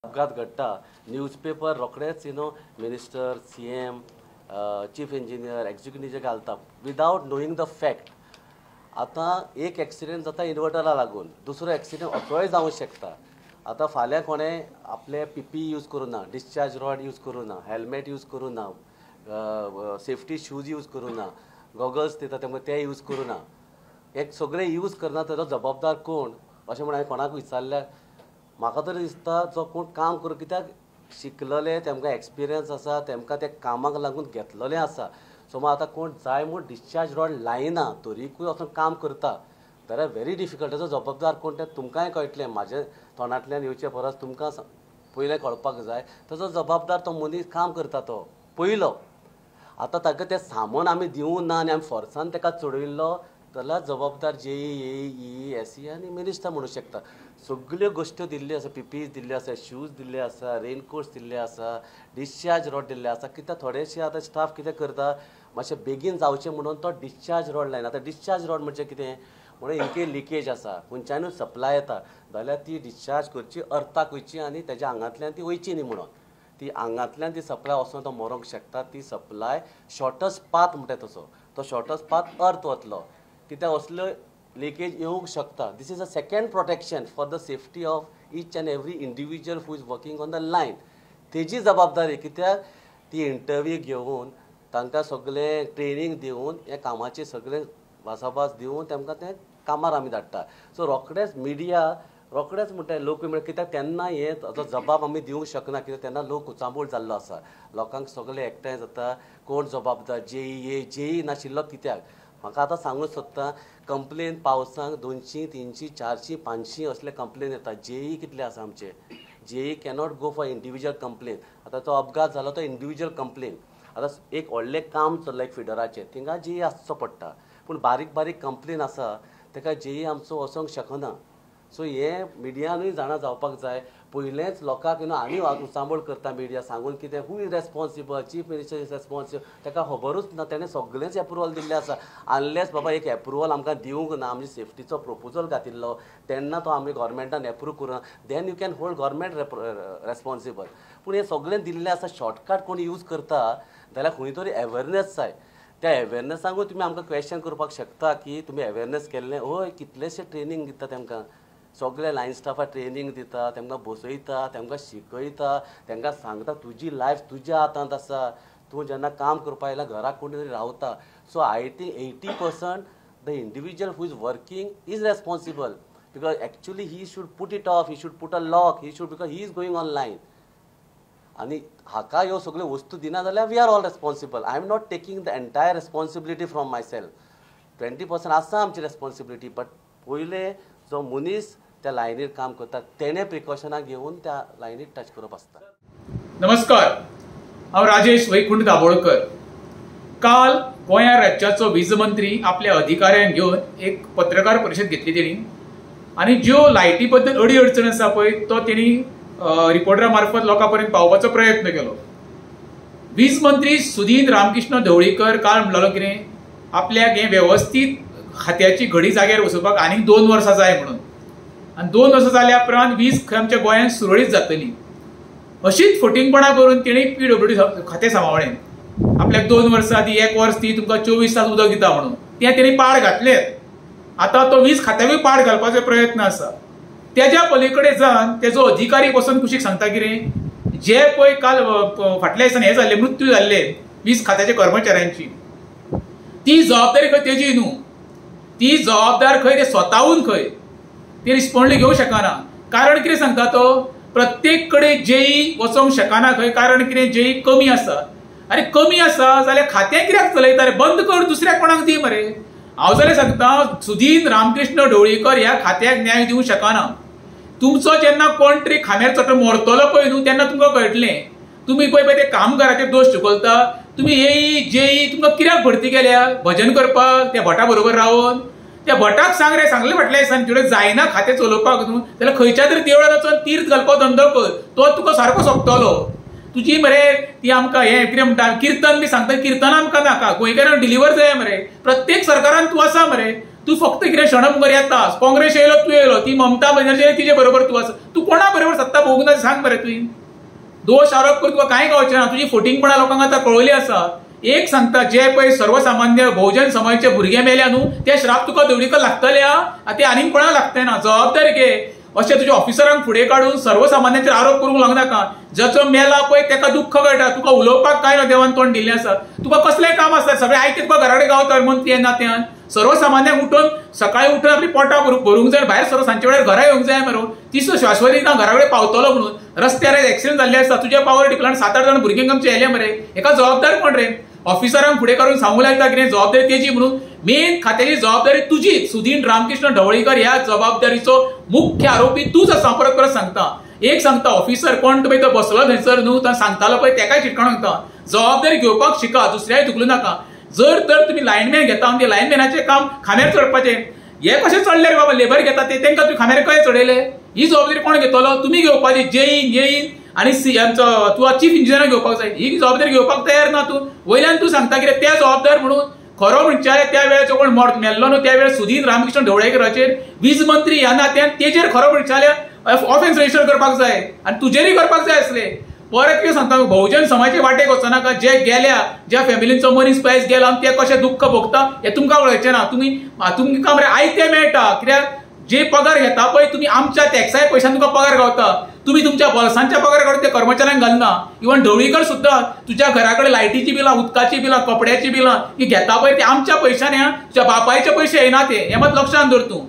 अपघात घडटा न्यूजपेपर रोखडेच minister CM chief engineer executive जे घालता विदाउट नोईंग द फॅक्ट. आता एक एक्सिडेंट जाता इन्वर्टरा लागून, दुसरो एक्सिडेंट असोय जावंक शकता. आता फाल्यां कोणें आपले PPE यूज करूं ना, डिस्चार्ज रॉड यूज करूं ना, हेल्मेट यूज करूं ना, सेफ्टी शूज यूज करूं ना, गॉगल्स दिता तेमकां ते यूज करूं ना, हे सगळे यूज करना ताजो जबाबदार कोण अशें म्हण हांवें कोणाक विचारल्यार म्हाका तरी दिसता जो कोण काम करूं, कित्याक शिकलेले तेमकां एक्सपिरियन्स आसा, तेमकां ते कामाक लागून घेतलेले आसा. सो मग आता कोण जाय म्हूण डिस्चार्ज रॉड लायना तरीकूय वचून काम करता जाल्यार व्हेरी डिफिकल्ट. ताजो जबाबदार कोण तें तुमकांय कळटलें, म्हाजे तोंडांतल्यान येवचे परस तुमकां पयलें कळपाक जाय. ताजो जबाबदार तो मनीस काम करता तो पयलो. आतां ताका तें सामान आमी दिवं ना आनी आमी फोर्सान ताका चडयल्लो जाल्यार जबाबदार JEE, SE आनी मिनिस्टर म्हणूंक शकता. सगळ्यो गोश्ट्यो दिल्ल्यो आसा, PPE दिल्ले आसा, शूज दिल्ले आसा, रेनकोट्स दिल्ले आसा, डिस्चार्ज रॉड दिल्ले आसा. कित्याक थोडेशे आतां स्टाफ कितें करता, मातशें बेगीन जावचें म्हणून तो डिस्चार्ज रॉड लायना. आतां डिस्चार्ज रॉड म्हणजे कितें म्हणून इनकेस लिकेज आसा, खंयच्यानूय सप्लाय येता जाल्यार ती डिस्चार्ज करची, अर्थाक वयची आनी तेज्या आंगांतल्यान ती वयची न्ही म्हणून. ती आंगांतल्यान ती सप्लाय वचून तो मरोंक शकता. ती सप्लाय शॉर्टस्ट पाथ म्हणटा तसो, तो शॉर्टस्ट पाथ अर्थ वतलो, कित्याक असल्यो लिकेज येवंक शकता. This is a second protection for the safety of each and every individual who is working on the line. तेजी जबाबदारी, कित्याक ती इंटरव्यू घेवन तांकां सगळें ट्रेनिंग दिवन हे कामाचे सगळें भासाभास दिवन तेमकां तें कामार आमी धाडटा. सो रोखडेच मिडिया रोखडेच म्हणटा लोक कित्याक तेन्ना हे ताजो जबाब आमी दिवंक शकना, कित्याक तेन्ना लोक उचांबूळ जाल्लो आसा. लोकांक सगळे एकठांय जाता कोण जबाबदार, JEE नाशिल्लो कित्याक. म्हाका आतां सांगूंक सोदता, कंप्लेन पावसांक 200, 300, 400, 500 असले कंप्लेन येता. JEE कितले आसा आमचे. JEE cannot go for individual complain. आतां तो अपघात जालो तो इंडिविज्युअल कंप्लेन. आतां एक व्हडलें काम चल्लां एक फिडराचें, थिंगा JEE आसचो पडटा, पूण बारीक बारीक कंप्लेन आसा ताका JEE आमचो वचोंक शकना. सो हे मिडियानूय जाणा जावपाक जाय. पयलेंच लोकांक आनी उचांबळ करता मिडिया सांगून कितें who is responsible, chief minister is responsible, ताका खबरूच ना. ताणें सगळेंच एप्रुवल दिल्लें आसा. अनलेस बाबा एक एप्रुवल आमकां दिवंक ना, आमी सेफ्टीचो प्रपोजल घातिल्लो तेन्ना तो आमी गव्हर्मेंटान एप्रूव करूं ना, then you can hold government responsible. पूण हें सगळें दिल्लें आसा. शॉर्टकट कोण यूज करता जाल्यार खंय तरी अवेरनेस जाय. त्या अवेरनेसांकूय तुमी आमकां क्वेश्चन करपाक शकता की तुमी अवेरनेस केल्लें. हय, कितलेशे ट्रेनींग दिता तेमकां, सगळे लायन स्टाफाक ट्रेनींग दिता, तेमकां बसयता, तेमकां शिकयता, तेंकां सांगता तुजी लायफ तुज्या हातांत आसा. तूं जेन्ना काम करपा येयला घराक कोण तरी रावता. So I think 80% the individual who is working is responsible, because actually he should put it off, he should put a lock, he should, because he is going on line. आनी हाका ह्यो सगळ्यो वस्तू दिना जाल्यार we are all responsible. I am not taking the entire responsibility from myself. 20% आसा आमची responsibility, but पयले जो मनीस त्या लायनीर काम करता तेणे प्रिकॉशनां घेवन त्या लायनीर टच करप आसता. नमस्कार, हांव राजेश वैकुंठ दाबोळकर. काल गोंया राज्याचो वीज मंत्री आपल्या अधिकाऱ्यांक घेवन एक पत्रकार परिशद घेतली तेणी, आनी ज्यो लायटी बद्दल अडी अडचण आसा पळय तो तेणी रिपोर्टरा मार्फत लोकांपर्यंत पावपाचो प्रयत्न केलो. वीज मंत्री सुदीन रामकृष्ण ढवळीकर काल म्हणलेलो कितें, आपल्याक हे वेवस्थीत खात्याची घडी जाग्यार बसोवपाक आनीक 2 वर्सां जाय म्हणून, आनी 2 वर्सां जाल्या उपरांत वीज आमच्या गोंयांत सुरळीत जातली अशीच फटिंगपणां करून तेणी PWD खातें सांबाळ्ळें. आपल्याक 2 वर्सां दी, 1 वर्स दी, तुमकां 24 तास उदक दिता म्हणून तें तेणी पाड घातलें. आतां तो वीज खात्याकूय पाड घालपाचो प्रयत्न आसा. तेज्या पलीकडे जावन तेजो अधिकारी बसून कुशीक सांगता कितें, जे पळय काल फाटल्या दिसांनी हे जाल्ले मृत्यू जाल्ले वीज खात्याच्या कर्मचाऱ्यांची, ती जबाबदारी खंय तेजी न्हू, ती जबाबदार खंय ते स्वताहून खंय ते रिस्पॉन्ड घेवंक शकना. कारण कितें सांगता तो, प्रत्येक कडेन JEE वचोंक शकना खंय. कारण कितें, JEE कमी आसा. अरे कमी आसा जाल्यार खातें कित्याक चलयता रे, बंद कर, दुसऱ्याक कोणाक दी मरे. हांव जाल्यार सांगता, सुदीन रामकृष्ण ढवळीकर ह्या खात्याक न्याय दिवंक शकना. तुमचो जेन्ना कोण तरी खांब्यार चटो मोरतलो पळय न्हू तेन्ना तुमकां कळटलें. तुमी पळय ते कामगाराचेर दोश चुकलता. तुमी JEE तुमकां कित्याक भरती केल्या, भजन करपाक त्या भटा बरोबर रावन. त्या भटाक सांग रे, सांगले फाटल्या दिसांनी तुवें जायना खातें चलोवपाक न्हू जाल्यार खंयच्या तरी देवळान वचून तीर्थ घालपाचो धंदो कर, तो तुका सारको सोंपतलो. तुजी मरे ती आमकां हें कितें म्हणटा किर्तन बी सांगता, किर्तन आमकां नाका, गोंयकारांक डिलिव्हर जाय मरे. प्रत्येक सरकारान तूं आसा मरे. तू फक्त कितें क्षणभंगर येता, काँग्रेस येयलो तूं येयलो, ती ममता बॅनर्जी तिचे बरोबर तूं आसा, तूं कोणा बरोबर सत्ता भोगूंक ना सांग मरे तुवें. दोश आरोप करून तुका कांय गावचें ना, तुजी फोटिंगपणां लोकांक आतां कळवली आसा. एक सांगता, जे पळय सर्वसामान्य बहुजन समाजाचे भुरगे मेल्या न्हू ते श्राप तुका दवडीक लागतले हा, ते आनीक कोणाक लागतले ना. जबाबदारी घे. अशें तुज्या ऑफिसरांक फुडें काडून सर्वसामान्यांचेर आरोप करूंक लागनाका. जाचो मेला पळय तेका दुख्ख कळटा, तुका उलोवपाक काय ना देवान तोंड दिल्लें आसा. तुका कसलेंय काम आसता, सगळें आयते तुका घरा कडेन गावता मंत्री नात्यान. सर्वसामान्यांक उठून सकाळीं उठून आपली पोटां भरूंक जाय, भायर सर सांजचे वेळार घरा येवंक जाय मरो. तीच शाश्वती ना घरा कडेन पावतलो म्हणून. रस्त्यार एक्सिडेंट जाल्ले आसता, तुज्या पावर टिकलान 7-8 जाण भुरग्यांक आमचे येले मरे. हेका जबाबदार कोण रे? ऑफिसरांक फुडें काडून सांगू लागता कितें जबाबदारी तेजी म्हणून. मेन खात्याची जबाबदारी तुजी. सुदीन रामकृष्ण ढवळीकर ह्या जबाबदारीचो मुख्य आरोपी तूच आसा. परत परत सांगता. एक सांगता, ऑफिसर कोण तुमी तो बसलो थंयसर न्हू तो सांगतालो पळय तेकाय चिटकावून सांगता, जबाबदारी घेवपाक शिका, दुसऱ्याय धुकलू नाका. जर तर तुमी लायनमॅन घेता आनी ते लायनमॅनाचें काम खांब्यार चडपाचें, हे कशें चडले रे बाबा? लेबर घेता ते तेंकां तुमी खांब्यार कशें चडयले? ही जबाबदारी कोण घेतलो? तुमी घेवपाची. येईन आनी तूं चीफ इंजिनियर घेवपाक जाय. ही जबाबदारी घेवपाक तयार ना तूं. वयल्यान तूं सांगता कितें ते जबाबदार म्हणून. खरो म्हणचे त्या वेळाचो कोण मेल्लो न्हू त्या वेळार सुदीन रामकृष्ण ढवळेकराचेर वीज मंत्री ह्या नात्यान तेजेर खरो म्हणचे ऑफेन्स रजिस्टर करपाक जाय आनी तुजेरय करपाक जाय आसले. परत कितें सांगता, बहुजन समाजाचे वाटेक वचनाका. जे गेल्या, ज्या फॅमिलींचो मनीस पयस गेला आनी ते कशें दुख्ख भोगता हें तुमकां वळखचें ना. तुमकां मरे आयते मेळटा. कित्याक जे पगार घेता पळय तुमी आमच्या टॅक्साय पयशान तुका पगार गावता. तुमी तुमच्या बॉल्सांच्या पगार काडून ते कर्मचाऱ्यांक घालना. इवन ढवळीकर सुद्दां तुज्या घरा कडेन लायटीची बिलां, उदकाची बिलां, कपड्याची बिलां ही घेता पळय ते आमच्या पयशांनी, तुज्या बापायचे पयशे येना ते. हें मात लक्षांत दवर तूं.